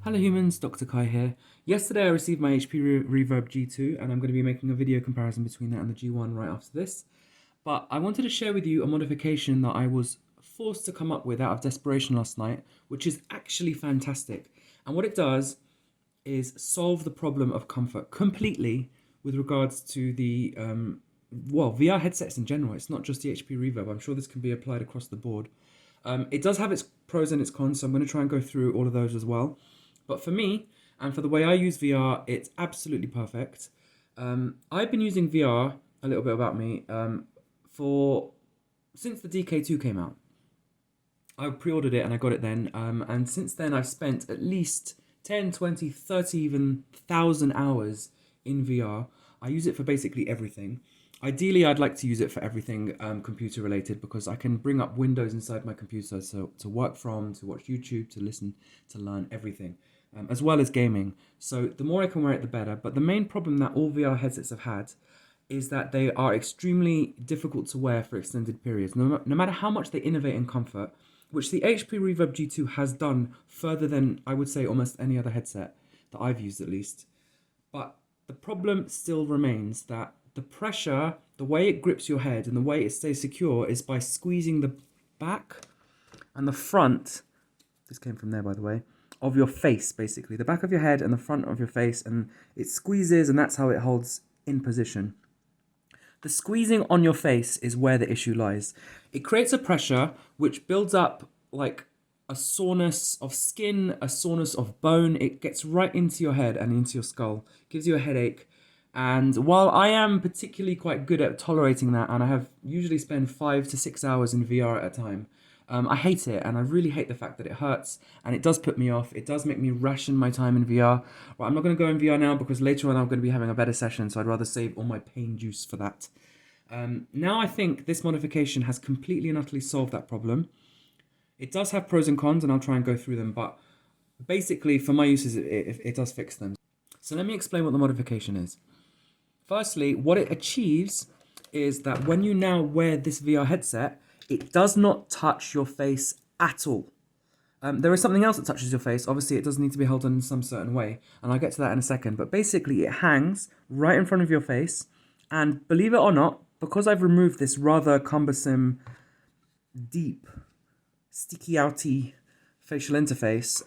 Hello humans, Dr. Kai here. Yesterday I received my HP Reverb G2 and I'm going to be making a video comparison between that and the G1 right after this. But I wanted to share with you a modification that I was forced to come up with out of desperation last night, which is actually fantastic. And what it does is solve the problem of comfort completely with regards to the, VR headsets in general. It's not just the HP Reverb. I'm sure this can be applied across the board. It does have its pros and its cons, so I'm going to try and go through all of those as well. But for me, and for the way I use VR, it's absolutely perfect. I've been using VR, a little bit about me, since the DK2 came out. I pre-ordered it and I got it then, and since then I've spent at least 10, 20, 30, even 1,000 hours in VR. I use it for basically everything. Ideally, I'd like to use it for everything computer related because I can bring up windows inside my computer so to work from, to watch YouTube, to listen, to learn, everything. As well as gaming. So the more I can wear it, the better. But the main problem that all VR headsets have had is that they are extremely difficult to wear for extended periods. No matter how much they innovate in comfort, which the HP Reverb G2 has done further than, I would say, almost any other headset that I've used at least. But the problem still remains that the pressure, the way it grips your head and the way it stays secure is by squeezing the back and the front, this came from there by the way, of your face, basically. The back of your head and the front of your face, and it squeezes, and that's how it holds in position. The squeezing on your face is where the issue lies. It creates a pressure which builds up like a soreness of skin, a soreness of bone. It gets right into your head and into your skull, gives you a headache. And while I am particularly quite good at tolerating that, and I have usually spent 5 to 6 hours in VR at a time, I hate it, and I really hate the fact that it hurts, and it does put me off. It does make me ration my time in VR. Well, I'm not going to go in VR now because later on I'm going to be having a better session, so I'd rather save all my pain juice for that. Now I think this modification has completely and utterly solved that problem. It does have pros and cons, and I'll try and go through them, but basically for my uses it does fix them. So let me explain what the modification is. Firstly, what it achieves is that when you now wear this VR headset, it does not touch your face at all. There is something else that touches your face. Obviously, it does need to be held on in some certain way, and I'll get to that in a second. But basically, it hangs right in front of your face, and believe it or not, because I've removed this rather cumbersome, deep, sticky-outy facial interface,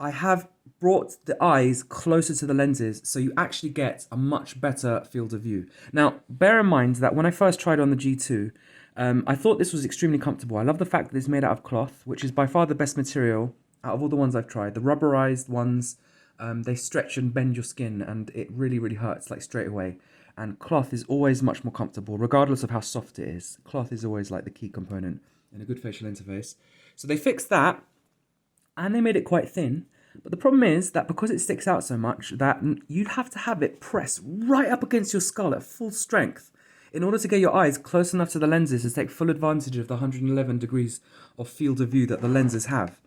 I have brought the eyes closer to the lenses so you actually get a much better field of view. Now, bear in mind that when I first tried on the G2, I thought this was extremely comfortable. I love the fact that it's made out of cloth, which is by far the best material out of all the ones I've tried. The rubberized ones, they stretch and bend your skin, and it really, really hurts, like straight away. And cloth is always much more comfortable, regardless of how soft it is. Cloth is always like the key component in a good facial interface. So they fixed that, and they made it quite thin. But the problem is that because it sticks out so much, that you'd have to have it pressed right up against your skull at full strength in order to get your eyes close enough to the lenses to take full advantage of the 111 degrees of field of view that the lenses have.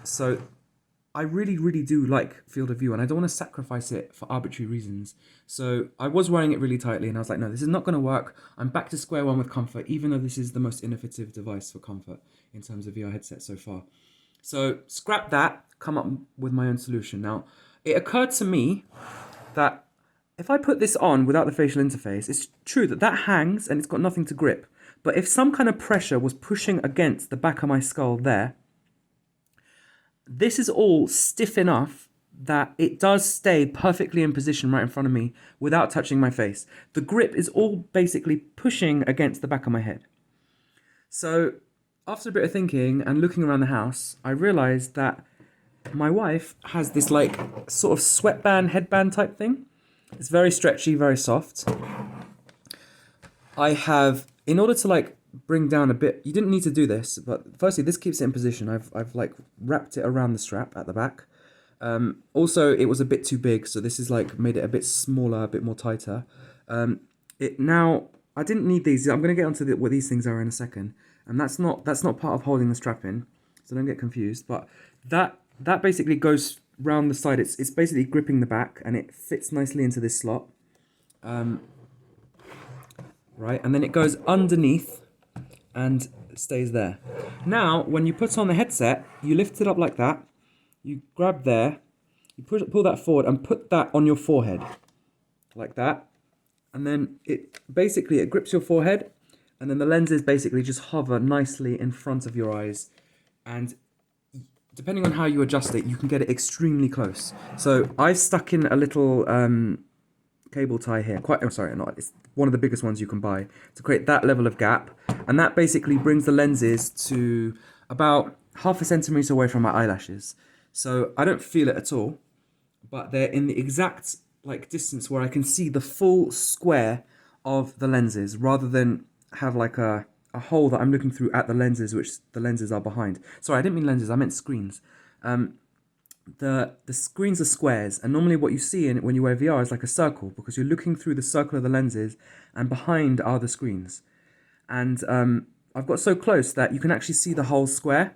So I really, really do like field of view, and I don't want to sacrifice it for arbitrary reasons. So I was wearing it really tightly, and I was like, no, this is not going to work. I'm back to square one with comfort, even though this is the most innovative device for comfort in terms of VR headsets so far. So scrap that, come up with my own solution. Now, it occurred to me that if I put this on without the facial interface, it's true that that hangs and it's got nothing to grip. But if some kind of pressure was pushing against the back of my skull there, this is all stiff enough that it does stay perfectly in position right in front of me without touching my face. The grip is all basically pushing against the back of my head. So after a bit of thinking and looking around the house, I realized that my wife has this like sort of sweatband, headband type thing. It's very stretchy, very soft. I have, in order to like bring down a bit, you didn't need to do this, but firstly, this keeps it in position. I've like wrapped it around the strap at the back. Also, it was a bit too big, so this is like made it a bit smaller, a bit more tighter. Now, I didn't need these. I'm going to get onto what these things are in a second. And that's not part of holding the strap in, so don't get confused. But that basically goes round the side. It's basically gripping the back, and it fits nicely into this slot. Right, and then it goes underneath and stays there. Now, when you put on the headset, you lift it up like that, you grab there, you pull that forward and put that on your forehead, like that. And then it grips your forehead, and then the lenses basically just hover nicely in front of your eyes. And depending on how you adjust it, you can get it extremely close. So I've stuck in a little cable tie here. It's one of the biggest ones you can buy to create that level of gap. And that basically brings the lenses to about half a centimeter away from my eyelashes. So I don't feel it at all, but they're in the exact distance where I can see the full square of the lenses, rather than have like a hole that I'm looking through at the lenses, which the lenses are behind. Sorry, I didn't mean lenses, I meant screens. The screens are squares, and normally what you see when you wear VR is like a circle, because you're looking through the circle of the lenses, and behind are the screens. And I've got so close that you can actually see the whole square,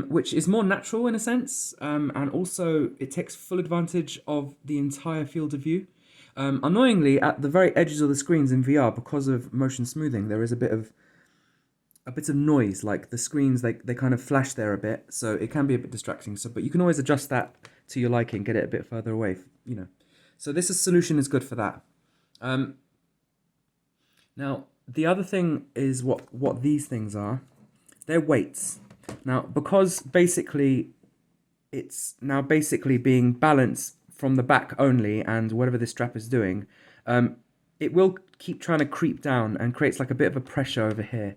which is more natural in a sense, and also it takes full advantage of the entire field of view. Annoyingly, at the very edges of the screens in VR, because of motion smoothing, there is a bit of noise. Like the screens, they kind of flash there a bit, so it can be a bit distracting. But you can always adjust that to your liking, get it a bit further away, So this solution is good for that. Now, the other thing is what these things are. They're weights. Now, because basically it's now being balanced from the back only, and whatever this strap is doing, it will keep trying to creep down and creates like a bit of a pressure over here.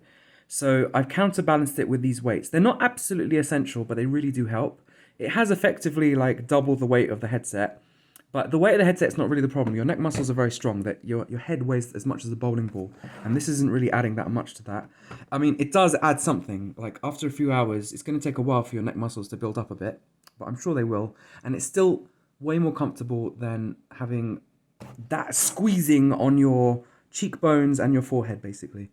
So I've counterbalanced it with these weights. They're not absolutely essential, but they really do help. It has effectively like double the weight of the headset, but the weight of the headset's not really the problem. Your neck muscles are very strong, that your head weighs as much as a bowling ball, and this isn't really adding that much to that. I mean, it does add something. Like after a few hours, it's going to take a while for your neck muscles to build up a bit, but I'm sure they will. And it's still way more comfortable than having that squeezing on your cheekbones and your forehead, basically.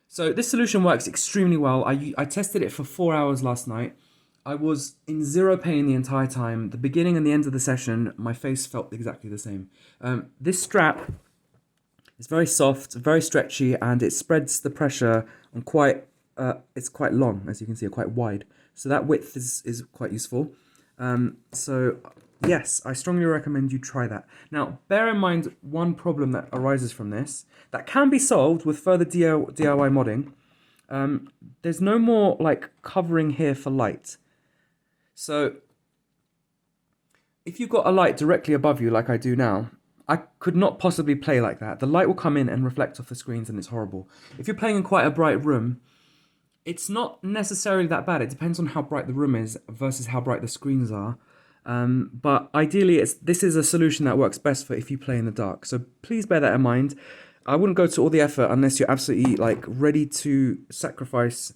So this solution works extremely well. I tested it for 4 hours last night. I was in zero pain the entire time. The beginning and the end of the session, my face felt exactly the same. This strap is very soft, very stretchy, and it spreads the pressure on it's quite long, as you can see, quite wide. So that width is quite useful. So yes, I strongly recommend you try that. Now, bear in mind one problem that arises from this that can be solved with further DIY modding. There's no more covering here for light. So if you've got a light directly above you like I do now, I could not possibly play like that. The light will come in and reflect off the screens, and it's horrible. If you're playing in quite a bright room, it's not necessarily that bad. It depends on how bright the room is versus how bright the screens are. But ideally, this is a solution that works best for if you play in the dark. So please bear that in mind. I wouldn't go to all the effort unless you're absolutely ready to sacrifice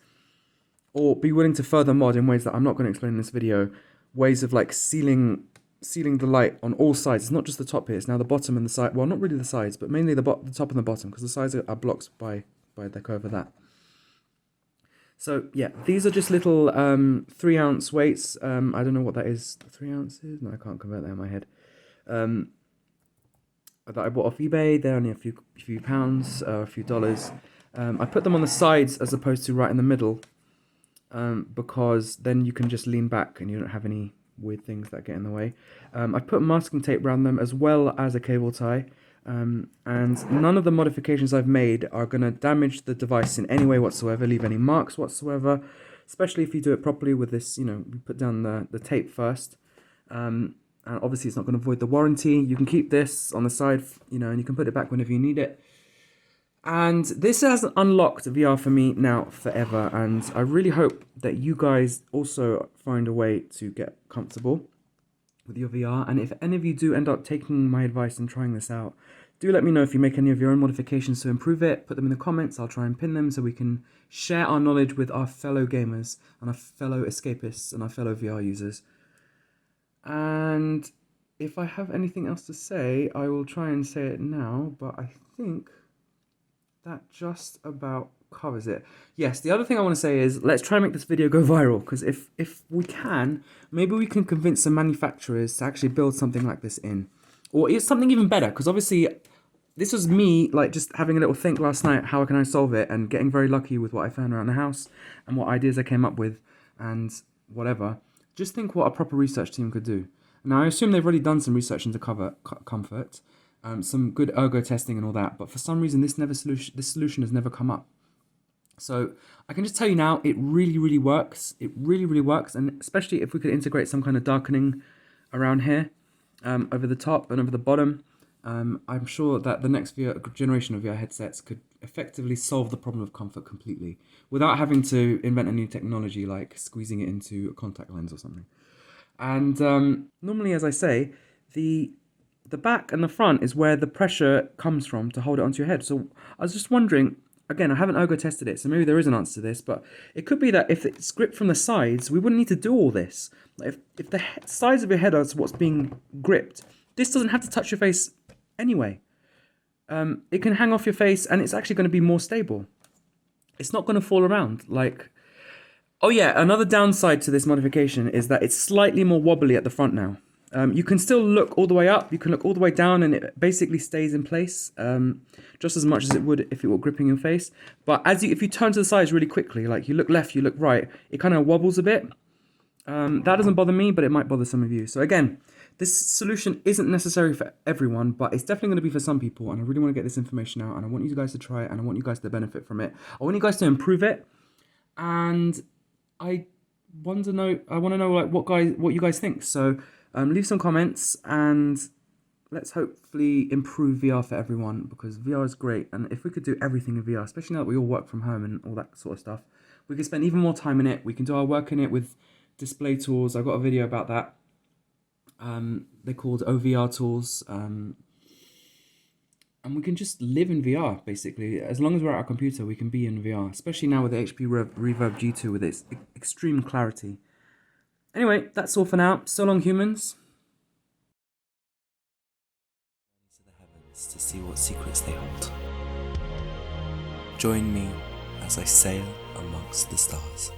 or be willing to further mod in ways that I'm not going to explain in this video. Ways of sealing the light on all sides. It's not just the top here. It's now the bottom and the side. Well, not really the sides, but mainly the top and the bottom, because the sides are blocked by the curve of that. So yeah, these are just little 3 ounce weights. I don't know what that is. 3 ounces? No, I can't convert that in my head. That I bought off eBay. They're only a few pounds, a few dollars. I put them on the sides as opposed to right in the middle, because then you can just lean back and you don't have any weird things that get in the way. I put masking tape around them as well as a cable tie. And none of the modifications I've made are going to damage the device in any way whatsoever, leave any marks whatsoever, especially if you do it properly with this, you put down the tape first. And obviously it's not going to void the warranty. You can keep this on the side, and you can put it back whenever you need it. And this has unlocked VR for me now forever, and I really hope that you guys also find a way to get comfortable with your VR. And if any of you do end up taking my advice and trying this out, do let me know if you make any of your own modifications to improve it. Put them in the comments. I'll try and pin them so we can share our knowledge with our fellow gamers and our fellow escapists and our fellow VR users. And if I have anything else to say, I will try and say it now, but I think that just about covers it. Yes, the other thing I want to say is let's try and make this video go viral, because if we can, maybe we can convince some manufacturers to actually build something like this in. Or it's something even better, because obviously this was me just having a little think last night, how can I solve it, and getting very lucky with what I found around the house and what ideas I came up with and whatever. just think what a proper research team could do. Now, I assume they've already done some research into comfort, some good ergo testing and all that, but for some reason this solution has never come up. So I can just tell you now, it really, really works. It really, really works, and especially if we could integrate some kind of darkening around here, over the top and over the bottom. I'm sure that the next generation of VR headsets could effectively solve the problem of comfort completely without having to invent a new technology like squeezing it into a contact lens or something. And normally, as I say, the back and the front is where the pressure comes from to hold it onto your head. So I was just wondering, again, I haven't ergo tested it, so maybe there is an answer to this, but it could be that if it's gripped from the sides, we wouldn't need to do all this. Like if the sides of your head are what's being gripped, this doesn't have to touch your face anyway. It can hang off your face and it's actually going to be more stable. It's not going to fall around like... Oh yeah, another downside to this modification is that it's slightly more wobbly at the front now. You can still look all the way up, you can look all the way down, and it basically stays in place just as much as it would if it were gripping your face. But if you turn to the sides really quickly, like you look left, you look right, it kind of wobbles a bit. That doesn't bother me, but it might bother some of you. So again, this solution isn't necessary for everyone, but it's definitely going to be for some people, and I really want to get this information out, and I want you guys to try it, and I want you guys to benefit from it. I want you guys to improve it, and I want to know like what you guys think. So leave some comments, and let's hopefully improve VR for everyone, because VR is great, and if we could do everything in VR, especially now that we all work from home and all that sort of stuff, we could spend even more time in it. We can do our work in it with display tools. I got a video about that. They're called OVR tools, and we can just live in VR basically. As long as we're at our computer, we can be in VR, especially now with the HP Reverb G2 with its extreme clarity. Anyway, that's all for now. So long, humans. To the heavens to see what secrets they hold. Join me as I sail amongst the stars.